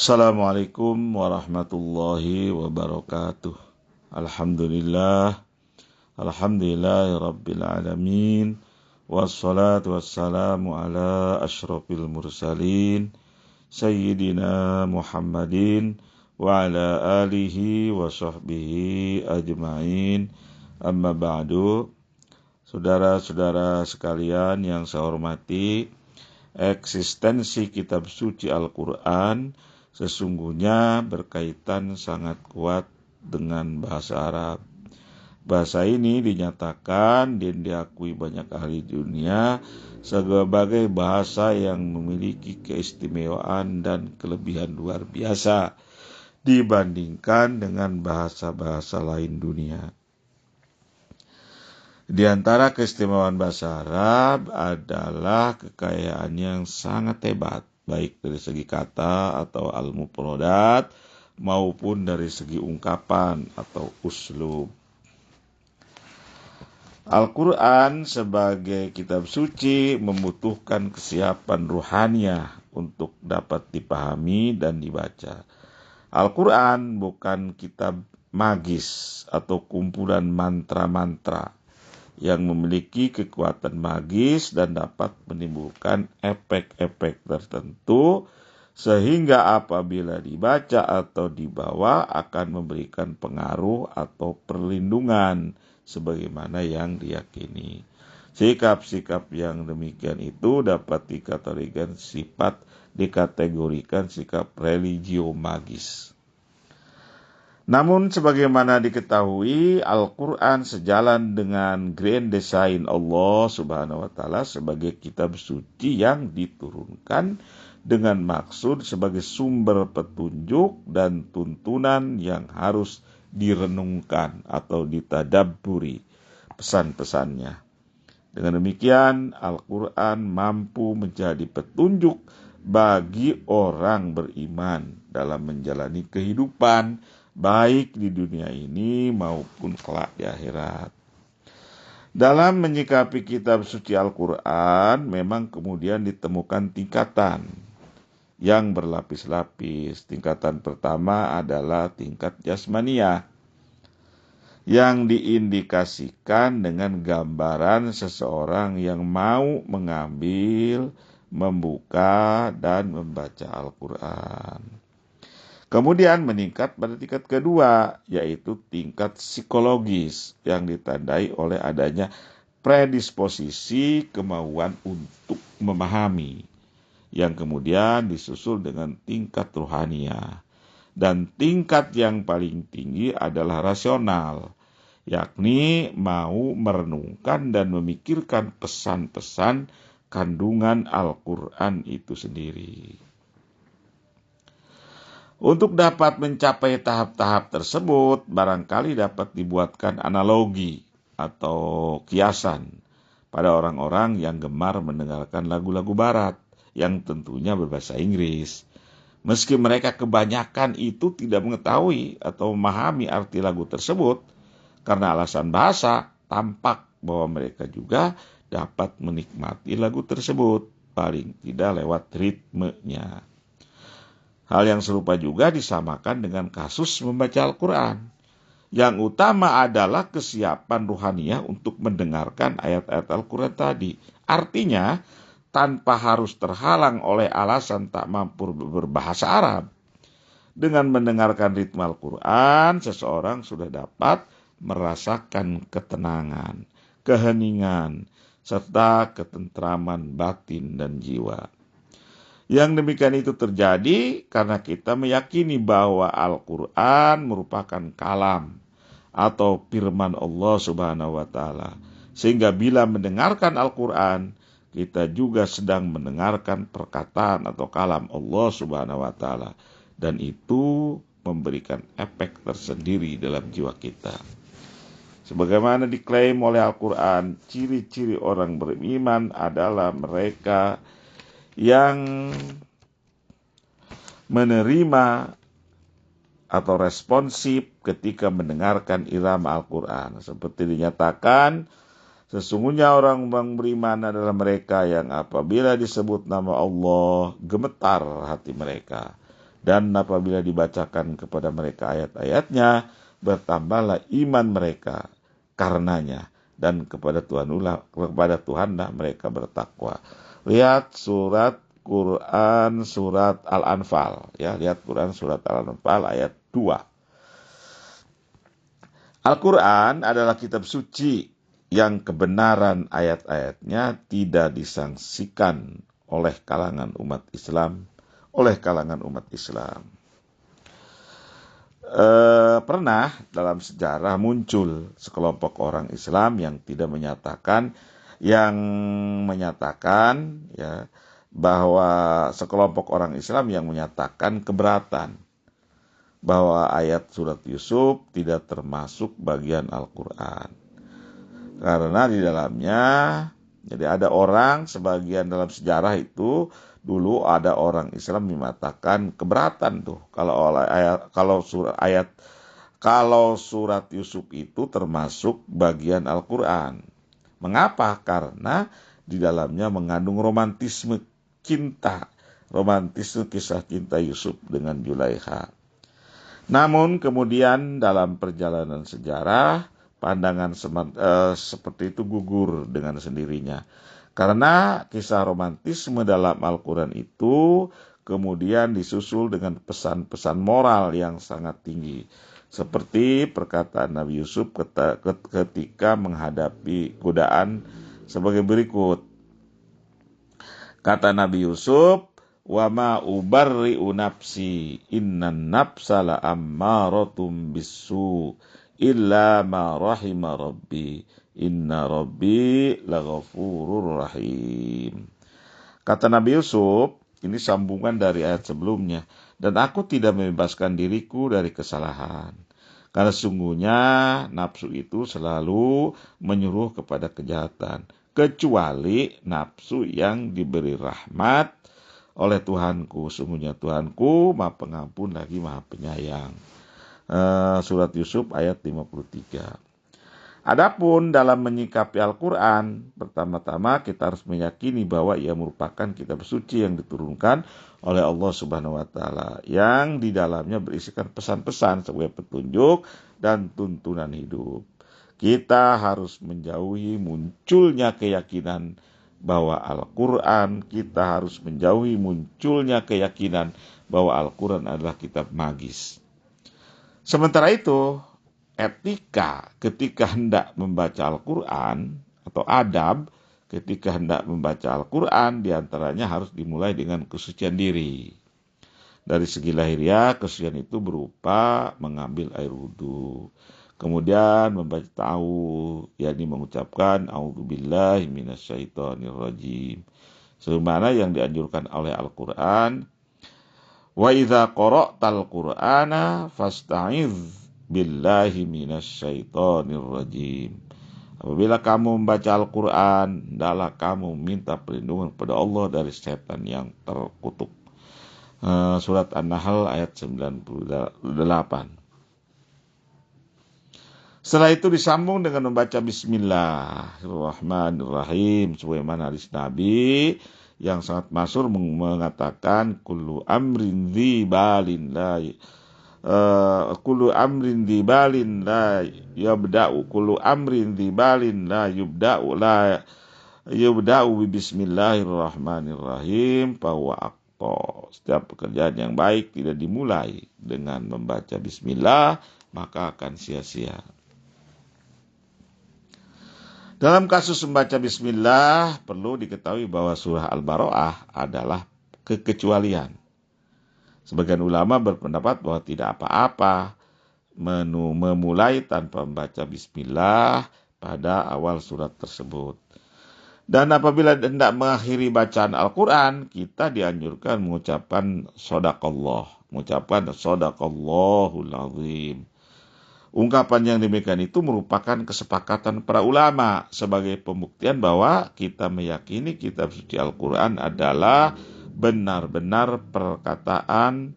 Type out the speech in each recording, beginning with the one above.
Assalamualaikum warahmatullahi wabarakatuh. Alhamdulillah, Rabbil alamin. Wassalatu wassalamu ala asyrafil mursalin Sayyidina Muhammadin wa ala alihi wa sahbihi ajma'in. Amma ba'du. Saudara-saudara sekalian yang saya hormati, eksistensi kitab suci Al-Quran sesungguhnya berkaitan sangat kuat dengan bahasa Arab. Bahasa ini dinyatakan dan diakui banyak ahli dunia sebagai bahasa yang memiliki keistimewaan dan kelebihan luar biasa dibandingkan dengan bahasa-bahasa lain dunia. Di antara keistimewaan bahasa Arab adalah kekayaan yang sangat hebat, baik dari segi kata atau al-mufradat maupun dari segi ungkapan atau uslub. Al-Quran sebagai kitab suci membutuhkan kesiapan ruhaniah untuk dapat dipahami dan dibaca. Al-Quran bukan kitab magis atau kumpulan mantra-mantra yang memiliki kekuatan magis dan dapat menimbulkan efek-efek tertentu sehingga apabila dibaca atau dibawa akan memberikan pengaruh atau perlindungan sebagaimana yang diyakini. Sikap-sikap yang demikian itu dapat dikategorikan sikap religio magis. Namun sebagaimana diketahui, Al-Quran sejalan dengan grand design Allah Subhanahu wa Ta'ala sebagai kitab suci yang diturunkan dengan maksud sebagai sumber petunjuk dan tuntunan yang harus direnungkan atau ditadabburi pesan-pesannya. Dengan demikian, Al-Quran mampu menjadi petunjuk bagi orang beriman dalam menjalani kehidupan baik di dunia ini maupun kelak di akhirat. Dalam menyikapi kitab suci Al-Quran, memang kemudian ditemukan tingkatan yang berlapis-lapis. Tingkatan pertama adalah tingkat jasmaniyah, yang diindikasikan dengan gambaran seseorang yang mau mengambil, membuka, dan membaca Al-Quran. Kemudian meningkat pada tingkat kedua, yaitu tingkat psikologis yang ditandai oleh adanya predisposisi kemauan untuk memahami, yang kemudian disusul dengan tingkat ruhaniah. Dan tingkat yang paling tinggi adalah rasional, yakni mau merenungkan dan memikirkan pesan-pesan kandungan Al-Quran itu sendiri. Untuk dapat mencapai tahap-tahap tersebut, barangkali dapat dibuatkan analogi atau kiasan pada orang-orang yang gemar mendengarkan lagu-lagu barat yang tentunya berbahasa Inggris. Meski mereka kebanyakan itu tidak mengetahui atau memahami arti lagu tersebut, karena alasan bahasa, tampak bahwa mereka juga dapat menikmati lagu tersebut, paling tidak lewat ritmenya. Hal yang serupa juga disamakan dengan kasus membaca Al-Quran. Yang utama adalah kesiapan ruhaniah untuk mendengarkan ayat-ayat Al-Quran tadi. Artinya, tanpa harus terhalang oleh alasan tak mampu berbahasa Arab. Dengan mendengarkan ritme Al-Quran, seseorang sudah dapat merasakan ketenangan, keheningan, serta ketentraman batin dan jiwa. Yang demikian itu terjadi karena kita meyakini bahwa Al-Quran merupakan kalam atau firman Allah Subhanahu wa Ta'ala. Sehingga bila mendengarkan Al-Quran, kita juga sedang mendengarkan perkataan atau kalam Allah Subhanahu wa Ta'ala. Dan itu memberikan efek tersendiri dalam jiwa kita. Sebagaimana diklaim oleh Al-Quran, ciri-ciri orang beriman adalah mereka yang menerima atau responsif ketika mendengarkan irama Al-Quran. Seperti dinyatakan, sesungguhnya orang beriman adalah mereka yang apabila disebut nama Allah, gemetar hati mereka. Dan apabila dibacakan kepada mereka ayat-ayatnya, bertambahlah iman mereka karenanya, dan kepada Tuhanlah mereka bertakwa. Lihat surat Quran surat Al-Anfal, ya, lihat Quran surat Al-Anfal ayat 2. Al-Quran adalah kitab suci yang kebenaran ayat-ayatnya tidak disangsikan oleh kalangan umat Islam. Pernah dalam sejarah muncul sekelompok orang Islam yang menyatakan ya, bahwa sekelompok orang Islam yang menyatakan keberatan bahwa ayat surat Yusuf tidak termasuk bagian Al-Quran. Karena di dalamnya, jadi ada orang, sebagian dalam sejarah itu, dulu ada orang Islam mengatakan keberatan tuh kalau surat Yusuf itu termasuk bagian Al-Quran. Mengapa? Karena di dalamnya mengandung romantisme kisah cinta Yusuf dengan Zulaikha. Namun kemudian dalam perjalanan sejarah, pandangan seperti itu gugur dengan sendirinya. Karena kisah romantisme dalam Al-Quran itu kemudian disusul dengan pesan-pesan moral yang sangat tinggi. Seperti perkataan Nabi Yusuf ketika menghadapi godaan sebagai berikut. Kata Nabi Yusuf, wa ma ubarri'u nafsi innan nafsa la'ammaratum bisu illa ma rahima rabbi inna rabbi laghafurur rahim. Kata Nabi Yusuf, ini sambungan dari ayat sebelumnya, dan aku tidak membebaskan diriku dari kesalahan, karena sungguhnya nafsu itu selalu menyuruh kepada kejahatan, kecuali nafsu yang diberi rahmat oleh Tuhanku. Sungguhnya Tuhanku Maha Pengampun lagi Maha Penyayang. Surat Yusuf ayat 53. Adapun dalam menyikapi Al-Quran, pertama-tama kita harus meyakini bahwa ia merupakan kitab suci yang diturunkan oleh Allah Subhanahu wa Ta'ala, yang di dalamnya berisikan pesan-pesan sebagai petunjuk dan tuntunan hidup. Kita harus menjauhi munculnya keyakinan bahwa Al-Quran, bahwa Al-Quran adalah kitab magis. Sementara itu, etika ketika hendak membaca Al-Quran atau adab ketika hendak membaca Al-Quran diantaranya harus dimulai dengan kesucian diri. Dari segi lahiriah, kesucian itu berupa mengambil air wudhu, kemudian membaca ta'awudz, yakni mengucapkan a'udzubillahi minasyaitonirrajim, sebagaimana yang dianjurkan oleh Al-Quran. Wa idza qara'tal Qur'ana fasta'iz billahi minasyaitonirrajim. Apabila kamu membaca Al-Quran, hendaklah kamu minta perlindungan kepada Allah dari setan yang terkutuk. Surat An-Nahl ayat 98. Setelah itu disambung dengan membaca Bismillahirrahmanirrahim, sebagaimana hadis Nabi yang sangat masyhur mengatakan kullu amrin dzibalin la yubda'u bismillahirrahmanirrahim bahwa setiap pekerjaan yang baik tidak dimulai dengan membaca bismillah, maka akan sia-sia. Dalam kasus membaca bismillah, perlu diketahui bahwa surah Al-Bara'ah adalah kekecualian. Sebagian ulama berpendapat bahwa tidak apa-apa memulai tanpa membaca bismillah pada awal surat tersebut. Dan apabila hendak mengakhiri bacaan Al-Quran, kita dianjurkan mengucapkan Sadaqallahul Azim. Ungkapan yang demikian itu merupakan kesepakatan para ulama sebagai pembuktian bahwa kita meyakini kitab suci Al-Quran adalah benar-benar perkataan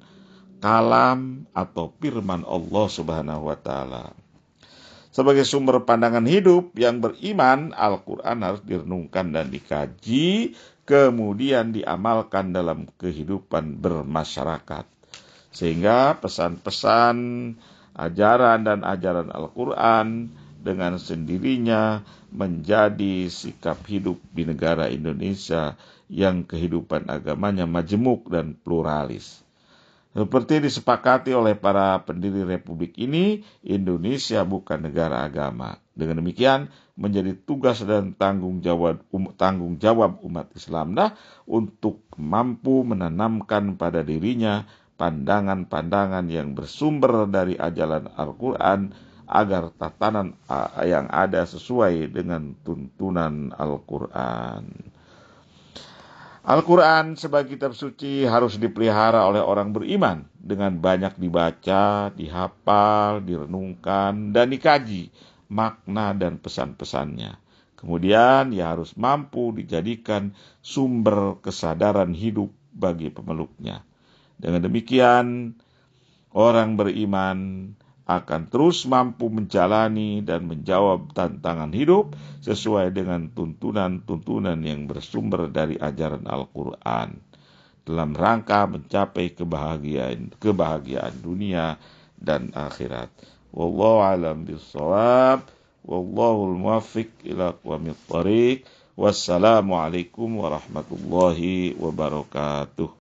kalam atau firman Allah Subhanahu wa Ta'ala. Sebagai sumber pandangan hidup yang beriman, Al-Quran harus direnungkan dan dikaji, kemudian diamalkan dalam kehidupan bermasyarakat. Sehingga pesan-pesan, ajaran dan ajaran Al-Quran dengan sendirinya menjadi sikap hidup di negara Indonesia yang kehidupan agamanya majemuk dan pluralis. Seperti disepakati oleh para pendiri Republik ini, Indonesia bukan negara agama. Dengan demikian, menjadi tugas dan tanggung jawab umat Islam untuk mampu menanamkan pada dirinya pandangan-pandangan yang bersumber dari ajaran Al-Quran agar tatanan yang ada sesuai dengan tuntunan Al-Quran. Al-Quran sebagai kitab suci harus dipelihara oleh orang beriman dengan banyak dibaca, dihafal, direnungkan, dan dikaji makna dan pesan-pesannya. Kemudian ia harus mampu dijadikan sumber kesadaran hidup bagi pemeluknya. Dengan demikian, orang beriman akan terus mampu menjalani dan menjawab tantangan hidup sesuai dengan tuntunan-tuntunan yang bersumber dari ajaran Al-Quran dalam rangka mencapai kebahagiaan dunia dan akhirat. Wallahu a'lam bishawab. Wallahul muwaffiq ila aqwamit thoriq. Wassalamualaikum warahmatullahi wabarakatuh.